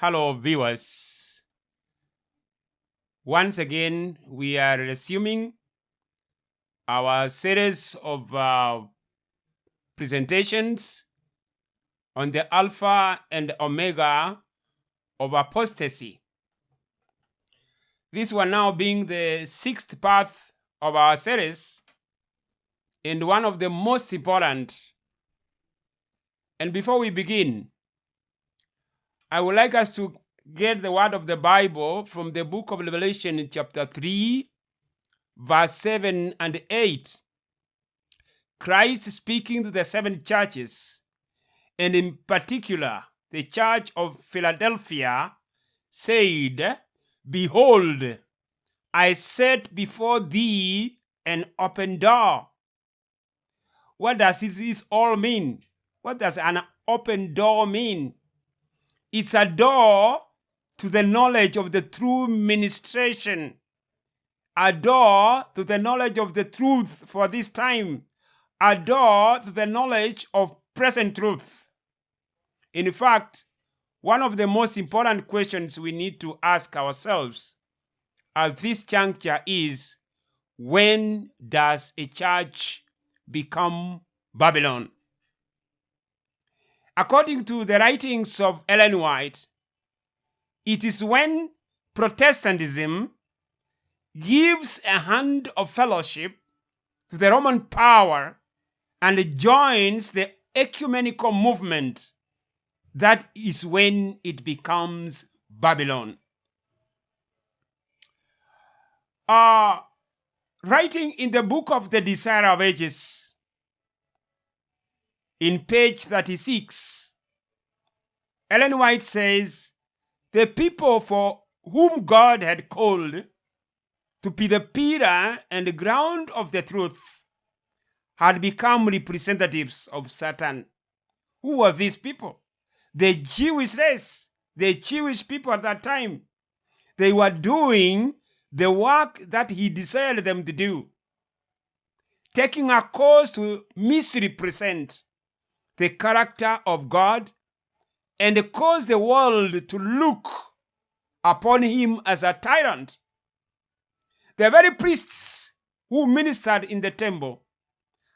Hello, viewers. Once again, we are resuming our series of presentations on the Alpha and Omega of apostasy. This one now being the sixth part of our series and one of the most important. And before we begin, I would like us to get the word of the Bible from the book of Revelation in chapter 3, verse 7 and 8. Christ speaking to the seven churches, and in particular the church of Philadelphia, said, "Behold, I set before thee an open door." What does this all mean? What does an open door mean? It's a door to the knowledge of the true ministration, a door to the knowledge of the truth for this time, a door to the knowledge of present truth. In fact, one of the most important questions we need to ask ourselves at this juncture is, when does a church become Babylon? According to the writings of Ellen White, it is when Protestantism gives a hand of fellowship to the Roman power and joins the ecumenical movement, that is when it becomes Babylon. Writing in the book of the Desire of Ages, in page 36, Ellen White says, the people for whom God had called to be the pillar and the ground of the truth had become representatives of Satan. Who were these people? The Jewish race, the Jewish people at that time. They were doing the work that he desired them to do, taking a course to misrepresent the character of God and cause the world to look upon him as a tyrant. The very priests who ministered in the temple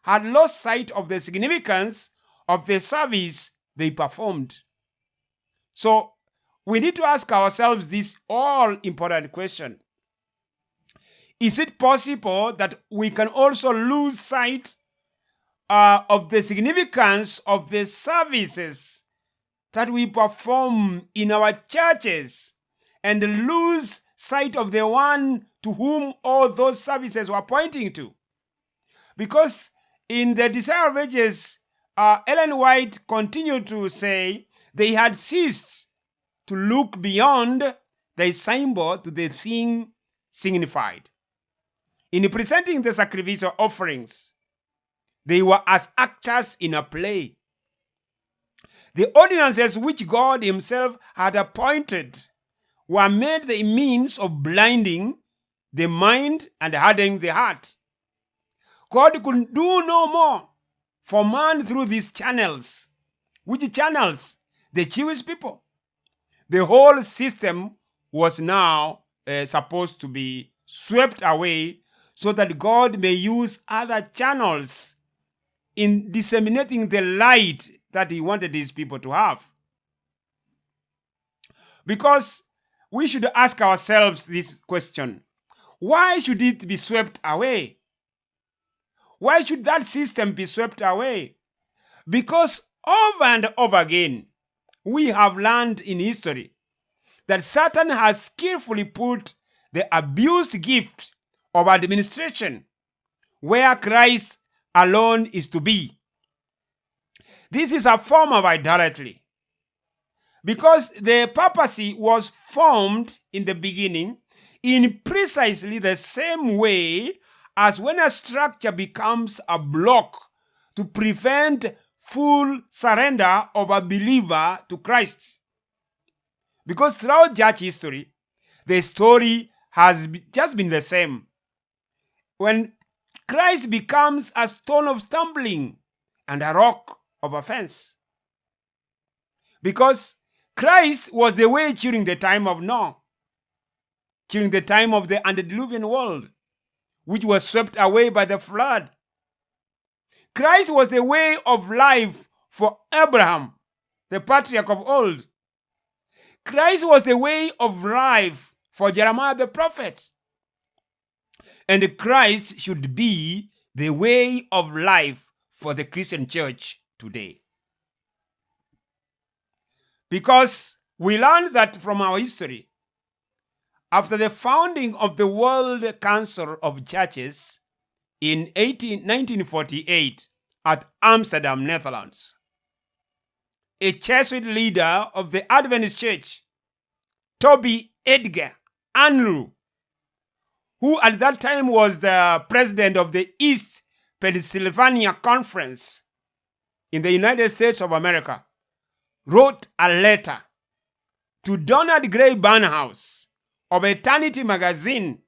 had lost sight of the significance of the service they performed. So we need to ask ourselves this all-important question. Is it possible that we can also lose sight of the significance of the services that we perform in our churches and lose sight of the one to whom all those services were pointing to? Because in the Desire of Ages, Ellen White continued to say they had ceased to look beyond the symbol to the thing signified. In presenting the sacrificial offerings, they were as actors in a play. The ordinances which God himself had appointed were made the means of blinding the mind and hardening the heart. God could do no more for man through these channels. Which channels? The Jewish people. The whole system was now supposed to be swept away so that God may use other channels in disseminating the light that he wanted his people to have. Because we should ask ourselves this question: why should it be swept away? Why should that system be swept away? Because over and over again, we have learned in history that Satan has skillfully put the abused gift of administration where Christ alone is to be. This is a form of idolatry, because the papacy was formed in the beginning in precisely the same way as when a structure becomes a block to prevent full surrender of a believer to Christ. Because throughout church history, the story has just been the same. When Christ becomes a stone of stumbling and a rock of offense. Because Christ was the way during the time of Noah, during the time of the antediluvian world, which was swept away by the flood. Christ was the way of life for Abraham, the patriarch of old. Christ was the way of life for Jeremiah the prophet. And Christ should be the way of life for the Christian church today. Because we learned that from our history, after the founding of the World Council of Churches in 1948 at Amsterdam, Netherlands, a Jesuit leader of the Adventist Church, Toby Edgar Unruh, who at that time was the president of the East Pennsylvania Conference in the United States of America, wrote a letter to Donald Gray Barnhouse of Eternity magazine,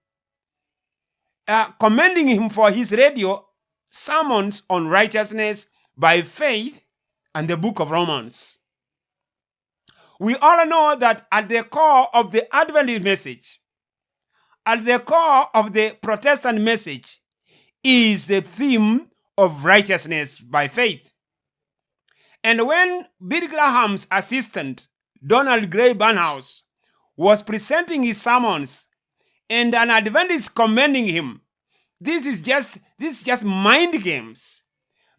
commending him for his radio sermons on righteousness by faith and the book of Romans. We all know that at the core of the Adventist message, at the core of the Protestant message, is the theme of righteousness by faith. And when Bill Graham's assistant, Donald Gray Barnhouse, was presenting his sermons and an Adventist commending him, this is just mind games,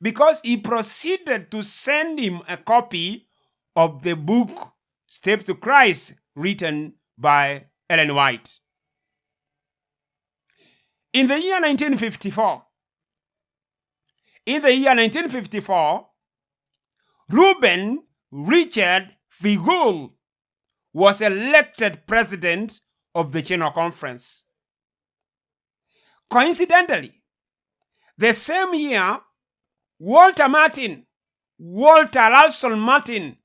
because he proceeded to send him a copy of the book Steps to Christ, written by Ellen White. In the year 1954, Reuben Richard Fifuhr was elected president of the General Conference. Coincidentally, the same year, Walter Ralston Martin,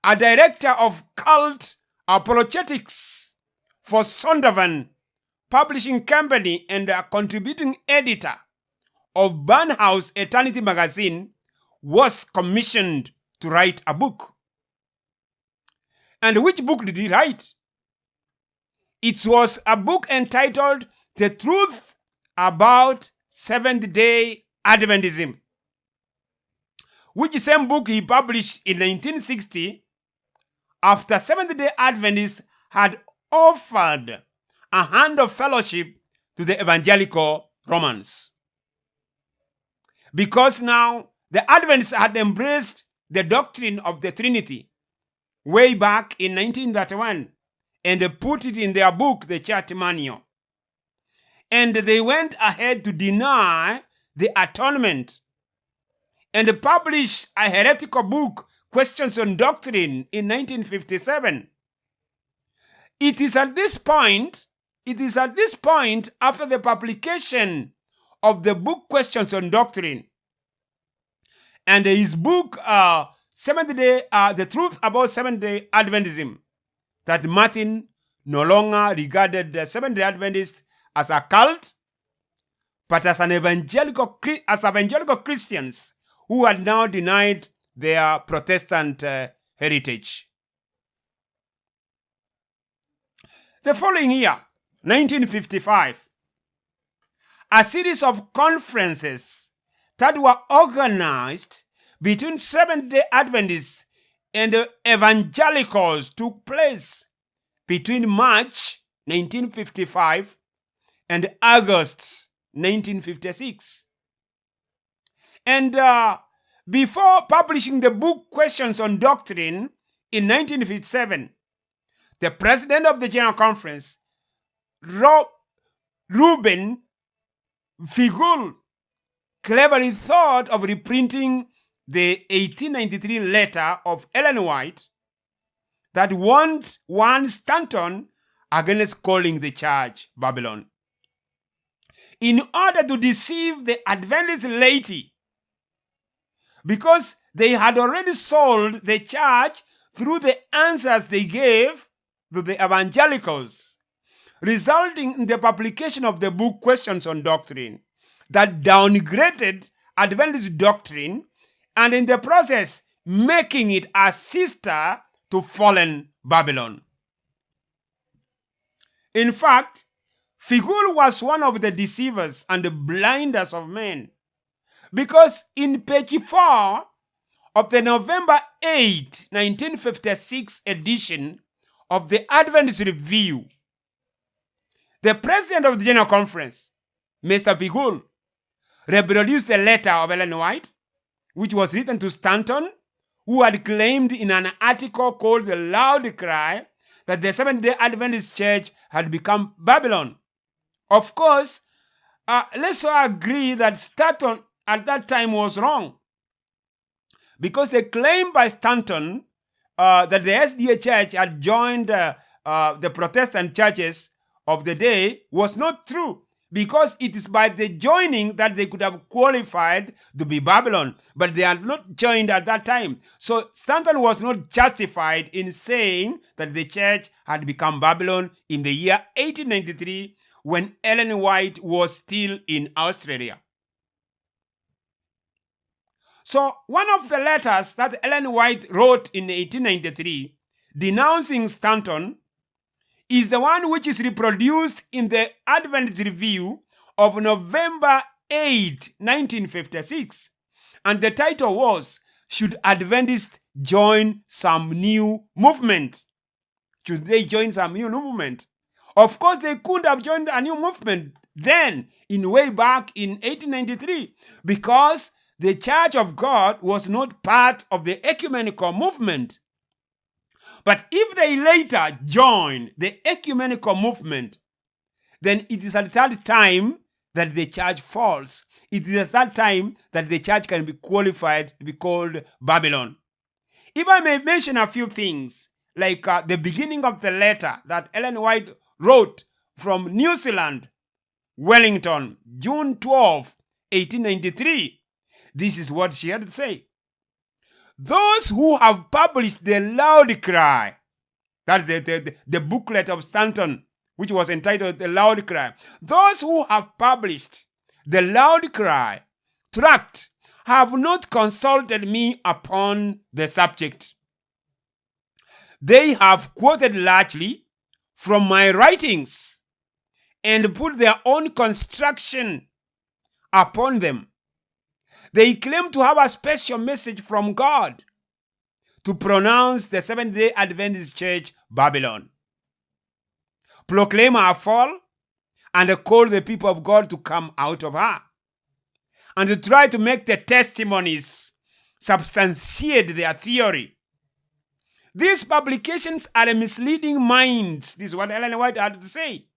a director of cult apologetics for Zondervan Publishing Company and a contributing editor of Barnhouse Eternity magazine, was commissioned to write a book. And which book did he write? It was a book entitled The Truth About Seventh-day Adventism, which same book he published in 1960 after Seventh-day Adventists had offered a hand of fellowship to the Evangelical Romans. Because now the Adventists had embraced the doctrine of the Trinity way back in 1931 and put it in their book, the Church Manual. And they went ahead to deny the atonement and published a heretical book, Questions on Doctrine, in 1957. It is at this point, after the publication of the book Questions on Doctrine and his book The Truth About Seventh-day Adventism, that Martin no longer regarded the Seventh-day Adventists as a cult, but as evangelical Christians who had now denied their Protestant heritage. The following year, 1955, a series of conferences that were organized between Seventh-day Adventists and evangelicals took place between March 1955 and August 1956. And before publishing the book Questions on Doctrine in 1957, the president of the General Conference, Reuben Fifuhr, cleverly thought of reprinting the 1893 letter of Ellen White that warned Stanton against calling the church Babylon. In order to deceive the Adventist laity, because they had already sold the church through the answers they gave to the evangelicals, resulting in the publication of the book Questions on Doctrine that downgraded Adventist doctrine and in the process making it a sister to to fallen Babylon. In fact, Fifuhr was one of the deceivers and the blinders of men, because in page 4 of the November 8, 1956 edition of the Adventist Review, the president of the General Conference, Mr. Fifuhr, reproduced a letter of Ellen White, which was written to Stanton, who had claimed in an article called The Loud Cry that the Seventh-day Adventist Church had become Babylon. Of course, let's all agree that Stanton at that time was wrong, because the claim by Stanton that the SDA Church had joined the Protestant churches of the day was not true, because it is by the joining that they could have qualified to be Babylon, but they had not joined at that time. So Stanton was not justified in saying that the church had become Babylon in the year 1893, when Ellen White was still in Australia. So one of the letters that Ellen White wrote in 1893 denouncing Stanton is the one which is reproduced in the Adventist Review of November 8, 1956. And the title was, "Should Adventists Join Some New Movement?" Should they join some new movement? Of course, they couldn't have joined a new movement then, in way back in 1893, because the Church of God was not part of the ecumenical movement. But if they later join the ecumenical movement, then it is at that time that the church falls. It is at that time that the church can be qualified to be called Babylon. If I may mention a few things, like the beginning of the letter that Ellen White wrote from New Zealand, Wellington, June 12, 1893. This is what she had to say. "Those who have published the Loud Cry," that's the booklet of Stanton, which was entitled The Loud Cry. "Those who have published the Loud Cry tract have not consulted me upon the subject. They have quoted largely from my writings and put their own construction upon them. They claim to have a special message from God to pronounce the Seventh-day Adventist Church Babylon, proclaim her fall, and call the people of God to come out of her, and to try to make the testimonies substantiate their theory. These publications are misleading minds," this is what Ellen White had to say,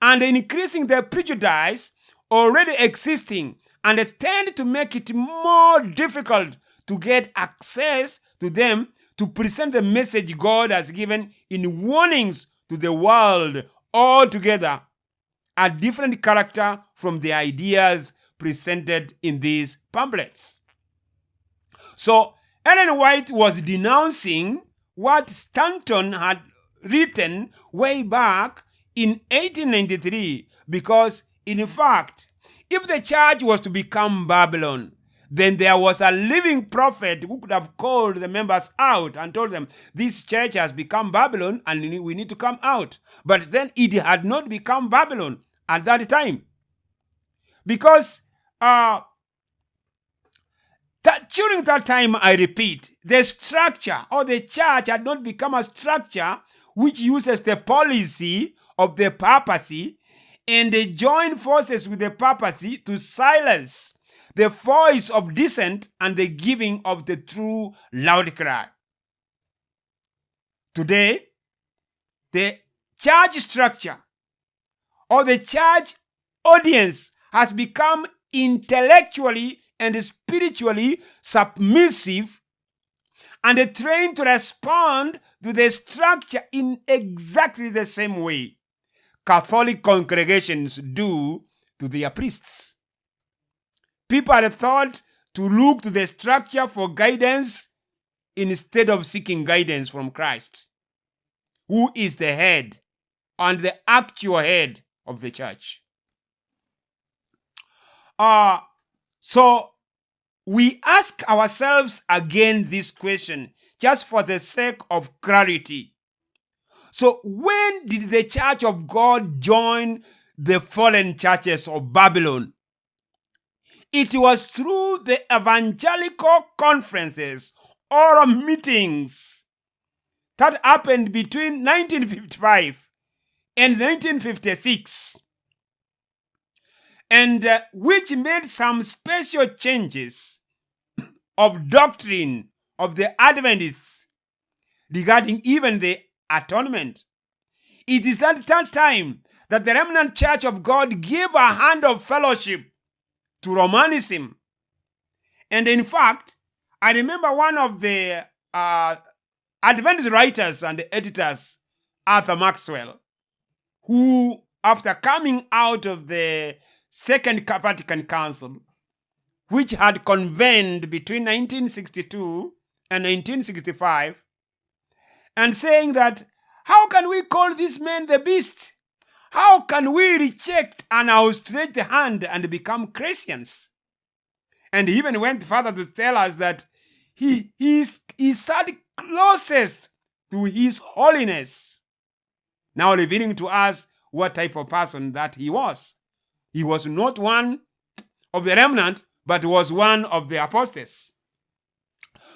"and increasing the prejudice already existing, and tend to make it more difficult to get access to them to present the message God has given in warnings to the world altogether, a different character from the ideas presented in these pamphlets." So Ellen White was denouncing what Stanton had written way back in 1893, because in fact, if the church was to become Babylon, then there was a living prophet who could have called the members out and told them, "This church has become Babylon and we need to come out." But then it had not become Babylon at that time, because during that time, I repeat, the structure or the church had not become a structure which uses the policy of the papacy and they join forces with the papacy to silence the voice of dissent and the giving of the true loud cry. Today, the church structure or the church audience has become intellectually and spiritually submissive and trained to respond to the structure in exactly the same way Catholic congregations do to their priests. People are taught to look to the structure for guidance instead of seeking guidance from Christ, who is the head and the actual head of the church. So we ask ourselves again this question: just for the sake of clarity. So when did the church of God join the fallen churches of Babylon? It was through the evangelical conferences or meetings that happened between 1955 and 1956, and which made some special changes of doctrine of the Adventists regarding even the atonement. It is at that time that the Remnant Church of God gave a hand of fellowship to Romanism. And in fact, I remember one of the Adventist writers and editors, Arthur Maxwell, who, after coming out of the Second Vatican Council, which had convened between 1962 and 1965, and saying that, how can we call this man the beast? How can we reject an outstretched hand and become Christians? And he even went further to tell us that he sat closest to His Holiness, now revealing to us what type of person that he was. He was not one of the remnant, but was one of the apostates.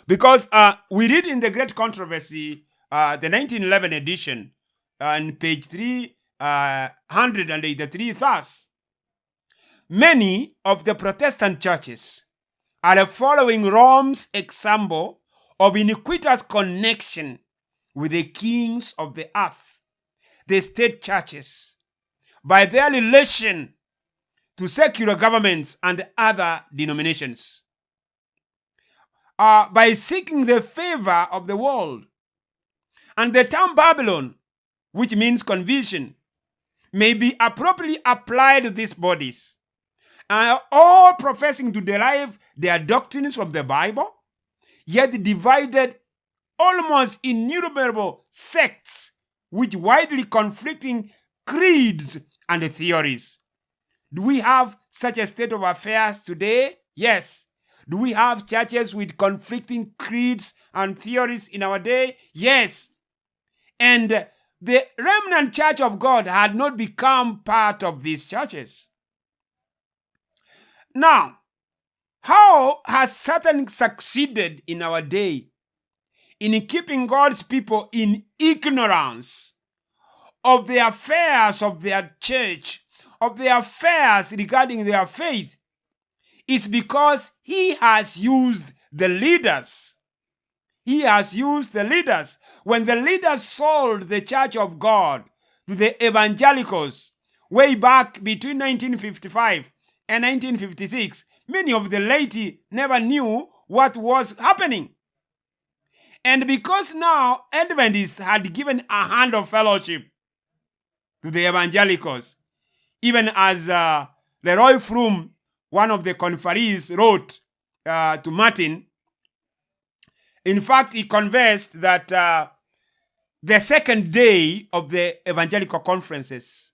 Because we read in the Great Controversy, the 1911 edition, on page 383 thus, many of the Protestant churches are following Rome's example of iniquitous connection with the kings of the earth, the state churches, by their relation to secular governments and other denominations, by seeking the favor of the world. And the term Babylon, which means confusion, may be appropriately applied to these bodies, and all professing to derive their doctrines from the Bible, yet divided almost innumerable sects with widely conflicting creeds and theories. Do we have such a state of affairs today? Yes. Do we have churches with conflicting creeds and theories in our day? Yes. And the Remnant Church of God had not become part of these churches. Now, how has Satan succeeded in our day in keeping God's people in ignorance of the affairs of their church, of the affairs regarding their faith? It's because he has used the leaders. He has used the leaders. When the leaders sold the Church of God to the Evangelicals way back between 1955 and 1956, many of the laity never knew what was happening. And because now Adventists had given a hand of fellowship to the Evangelicals, even as Leroy Froome, one of the conferees, wrote to Martin. In fact, he confessed that the second day of the evangelical conferences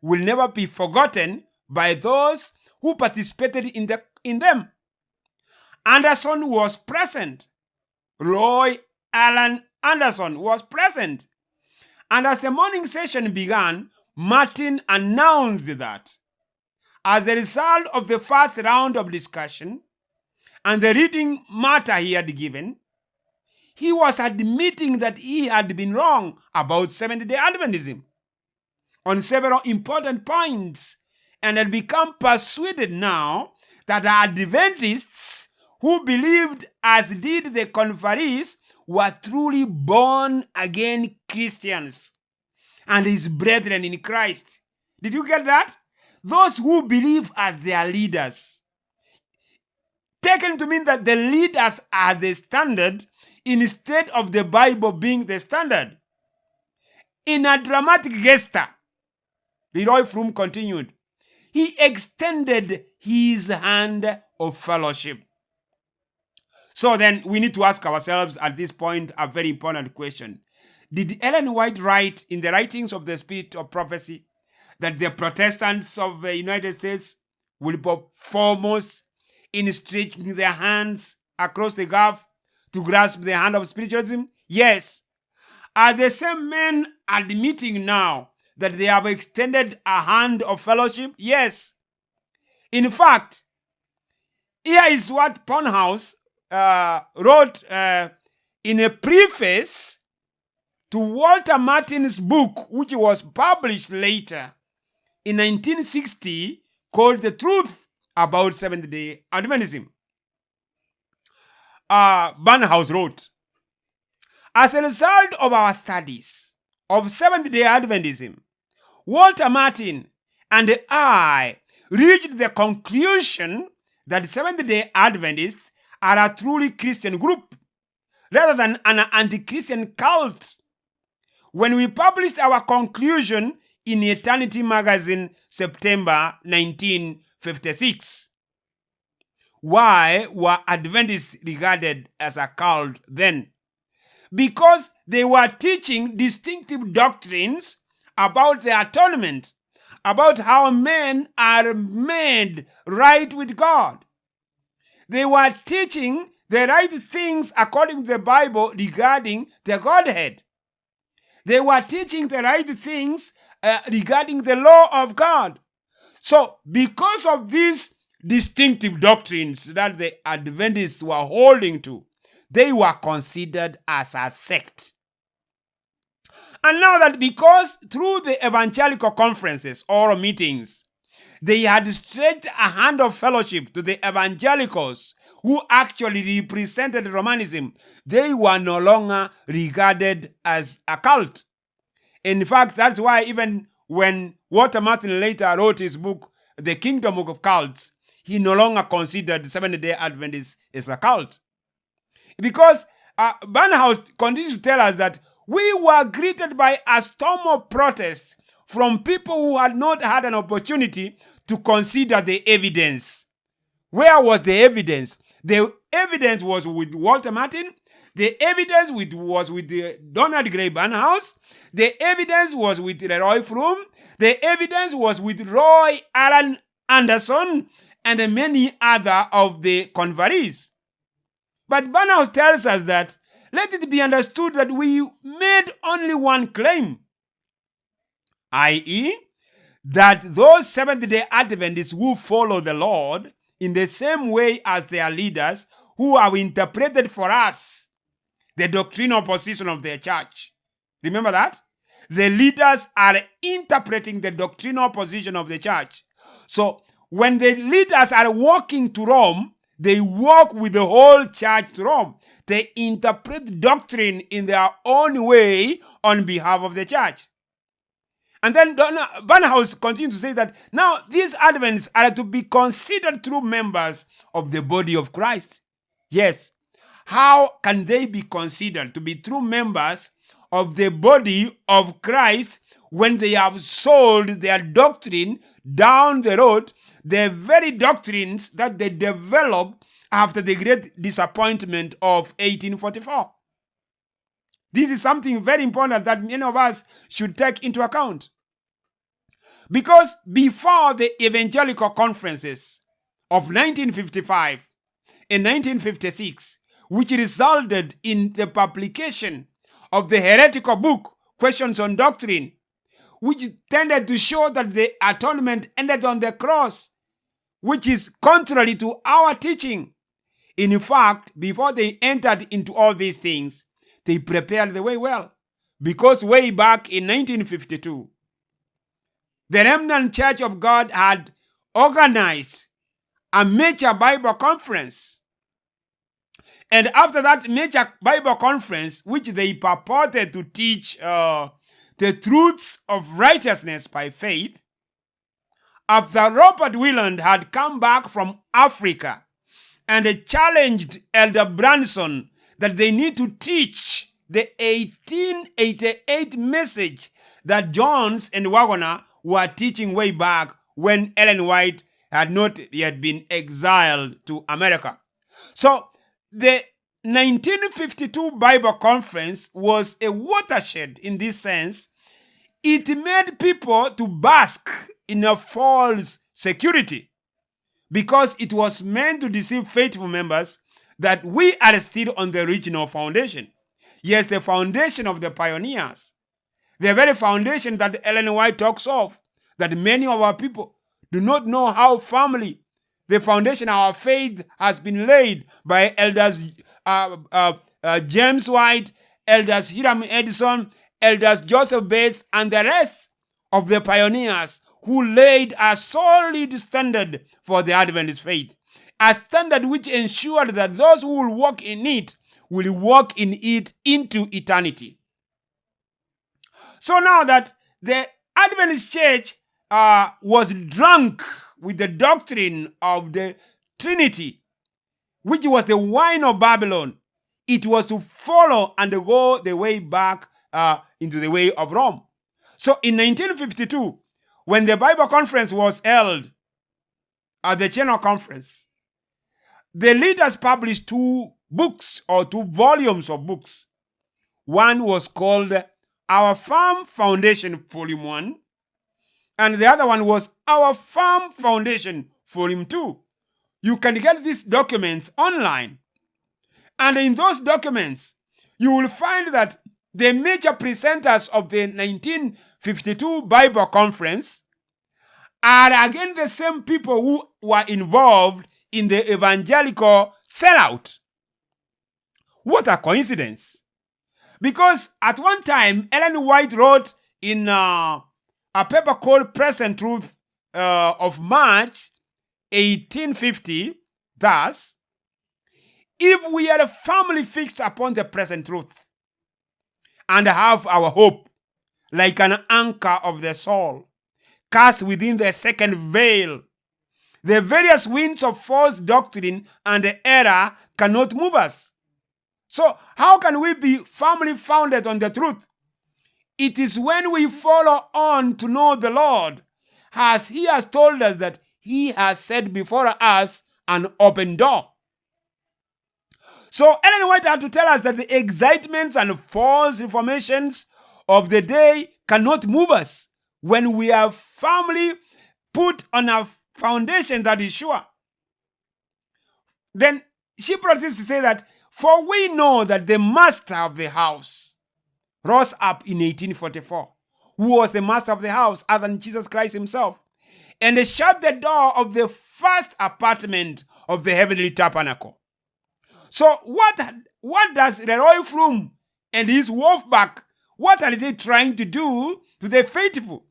will never be forgotten by those who participated in them. Anderson was present. Roy Allen Anderson was present. And as the morning session began, Martin announced that as a result of the first round of discussion and the reading matter he had given, he was admitting that he had been wrong about Seventh-day Adventism on several important points, and had become persuaded now that the Adventists who believed as did the conferees were truly born-again Christians and his brethren in Christ. Did you get that? Those who believe as their leaders. Taken to mean that the leaders are the standard instead of the Bible being the standard. In a dramatic gesture, Leroy Froome continued, he extended his hand of fellowship. So then we need to ask ourselves at this point a very important question. Did Ellen White write in the writings of the Spirit of Prophecy that the Protestants of the United States will be foremost in stretching their hands across the gulf to grasp the hand of spiritualism? Yes. Are the same men admitting now that they have extended a hand of fellowship? Yes. In fact, here is what Pornhouse wrote in a preface to Walter Martin's book, which was published later in 1960, called The Truth About Seventh-day Adventism. Barnhouse wrote, as a result of our studies of Seventh-day Adventism, Walter Martin and I reached the conclusion that Seventh-day Adventists are a truly Christian group rather than an anti-Christian cult. When we published our conclusion in Eternity magazine, September 1956. Why were Adventists regarded as a cult then? Because they were teaching distinctive doctrines about the atonement, about how men are made right with God. They were teaching the right things according to the Bible regarding the Godhead. They were teaching the right things regarding the law of God. So, because of these distinctive doctrines that the Adventists were holding to, they were considered as a sect. And now that because through the evangelical conferences or meetings, they had stretched a hand of fellowship to the evangelicals who actually represented Romanism, they were no longer regarded as a cult. In fact, that's why even when Walter Martin later wrote his book, The Kingdom of Cults, he no longer considered Seventh-day Adventists as a cult. Because Barnhouse continues to tell us that we were greeted by a storm of protests from people who had not had an opportunity to consider the evidence. Where was the evidence? The evidence was with Walter Martin. The evidence was with Donald Gray Barnhouse. The evidence was with Leroy Froome. The evidence was with Roy Allen Anderson and many other of the conferees. But Barnhouse tells us that let it be understood that we made only one claim, i.e., that those Seventh-day Adventists who follow the Lord in the same way as their leaders who have interpreted for us the doctrinal position of their church. Remember that? The leaders are interpreting the doctrinal position of the church. So when the leaders are walking to Rome, they walk with the whole church to Rome. They interpret doctrine in their own way on behalf of the church. And then Barnhouse continues to say that now these Adventists are to be considered true members of the body of Christ. Yes. How can they be considered to be true members of the body of Christ when they have sold their doctrine down the road, the very doctrines that they developed after the great disappointment of 1844? This is something very important that many of us should take into account. Because before the Evangelical Conferences of 1955 and 1956, which resulted in the publication of the heretical book, Questions on Doctrine, which tended to show that the atonement ended on the cross, which is contrary to our teaching. In fact, before they entered into all these things, they prepared the way well. Because way back in 1952, the Remnant Church of God had organized a major Bible conference. And after that major Bible conference, which they purported to teach the truths of righteousness by faith, after Robert Wieland had come back from Africa and challenged Elder Branson that they need to teach the 1888 message that Jones and Waggoner were teaching way back when Ellen White had not yet been exiled to America. So the 1952 Bible Conference was a watershed in this sense. It made people to bask in a false security because it was meant to deceive faithful members that we are still on the original foundation. Yes, the foundation of the pioneers. The very foundation that Ellen White talks of, that many of our people do not know how firmly the foundation of our faith has been laid by elders James White, elders Hiram Edison, elders Joseph Bates, and the rest of the pioneers who laid a solid standard for the Adventist faith. A standard which ensured that those who will walk in it will walk in it into eternity. So now that the Adventist church was drunk with the doctrine of the Trinity, which was the wine of Babylon, it was to follow and go the way back into the way of Rome. So in 1952, when the Bible conference was held at the General Conference, the leaders published 2 books or 2 volumes of books. One was called Our Firm Foundation, Volume 1, and the other one was Our Firm Foundation, Volume 2. You can get these documents online. And in those documents, you will find that the major presenters of the 1952 Bible Conference are again the same people who were involved in the Evangelical sellout. What a coincidence. Because at one time, Ellen White wrote in a paper called Present Truth of March 1850, thus, if we are firmly fixed upon the present truth and have our hope like an anchor of the soul, cast within the second veil, the various winds of false doctrine and error cannot move us. So how can we be firmly founded on the truth? It is when we follow on to know the Lord, as he has told us that he has set before us an open door. So Ellen White had to tell us that the excitements and false informations of the day cannot move us when we are firmly put on a foundation that is sure. Then she proceeds to say that, for we know that the master of the house rose up in 1844, who was the master of the house other than Jesus Christ himself, and shut the door of the first apartment of the heavenly tabernacle. So what does Leroy Froome and his Wolfpack, what are they trying to do to the faithful?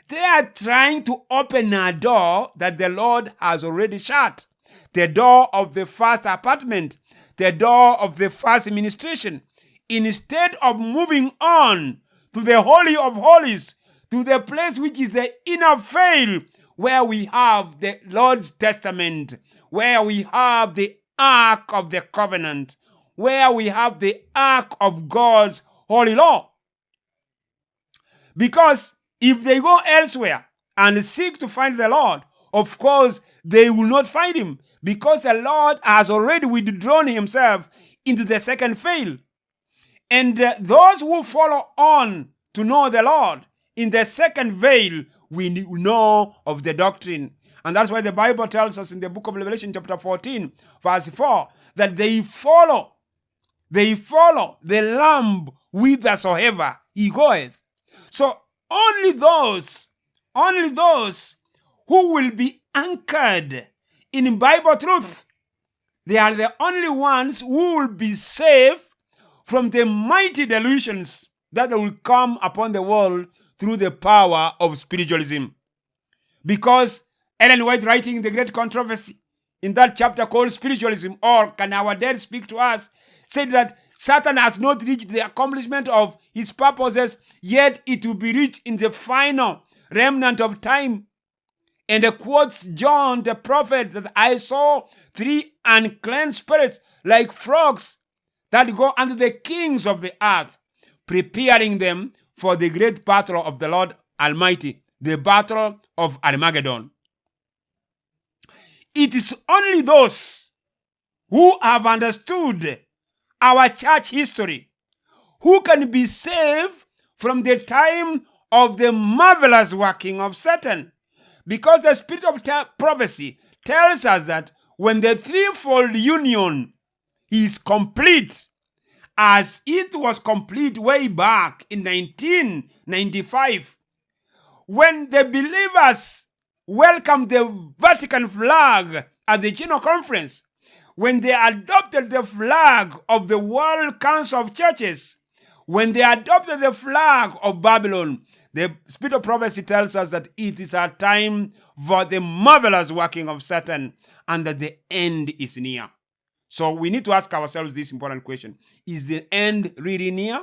They are trying to open a door that the Lord has already shut. The door of the first apartment, the door of the first administration. Instead of moving on to the Holy of Holies, to the place which is the inner veil, where we have the Lord's Testament, where we have the Ark of the Covenant, where we have the Ark of God's holy law. Because if they go elsewhere and seek to find the Lord, of course, they will not find him, because the Lord has already withdrawn himself into the second veil. And those who follow on to know the Lord in the second veil, we know of the doctrine. And that's why the Bible tells us in the book of Revelation chapter 14, verse 4, that they follow the Lamb whithersoever he goeth. So only those who will be anchored in Bible truth, they are the only ones who will be saved from the mighty delusions that will come upon the world through the power of spiritualism. Because Ellen White, writing the Great Controversy in that chapter called Spiritualism, or Can Our Dead Speak to Us, said that Satan has not reached the accomplishment of his purposes, yet it will be reached in the final remnant of time. And it quotes John the prophet that I saw 3 unclean spirits like frogs that go unto the kings of the earth, preparing them for the great battle of the Lord Almighty, the battle of Armageddon. It is only those who have understood our church history who can be saved from the time of the marvelous working of Satan. Because the spirit of prophecy tells us that when the threefold union is complete, as it was complete way back in 1995, when the believers welcomed the Vatican flag at the General Conference, when they adopted the flag of the World Council of Churches, when they adopted the flag of Babylon. The Spirit of prophecy tells us that it is a time for the marvelous working of Satan and that the end is near. So we need to ask ourselves this important question. Is the end really near?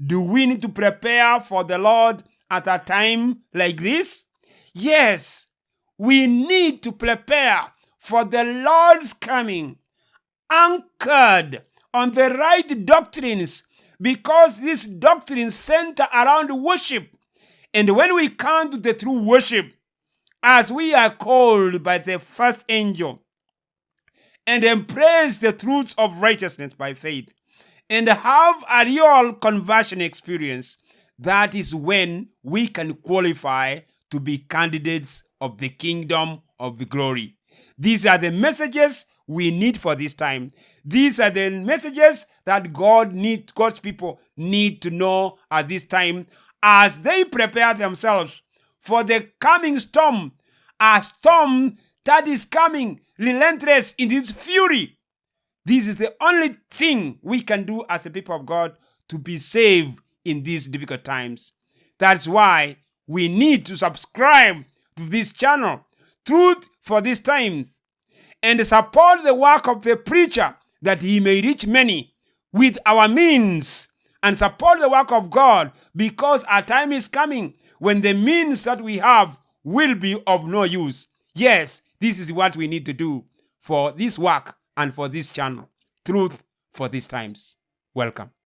Do we need to prepare for the Lord at a time like this? Yes, we need to prepare for the Lord's coming, anchored on the right doctrines, because these doctrines center around worship. And when we come to the true worship, as we are called by the first angel, and embrace the truths of righteousness by faith, and have a real conversion experience, that is when we can qualify to be candidates of the kingdom of the glory. These are the messages we need for this time. These are the messages that God's people need to know at this time, as they prepare themselves for the coming storm, a storm that is coming relentless in its fury. This is the only thing we can do as the people of God to be saved in these difficult times. That's why we need to subscribe to this channel, Truth for These Times, and support the work of the preacher, that he may reach many with our means, and support the work of God, because our time is coming when the means that we have will be of no use. Yes, this is what we need to do for this work and for this channel. Truth for These Times. Welcome.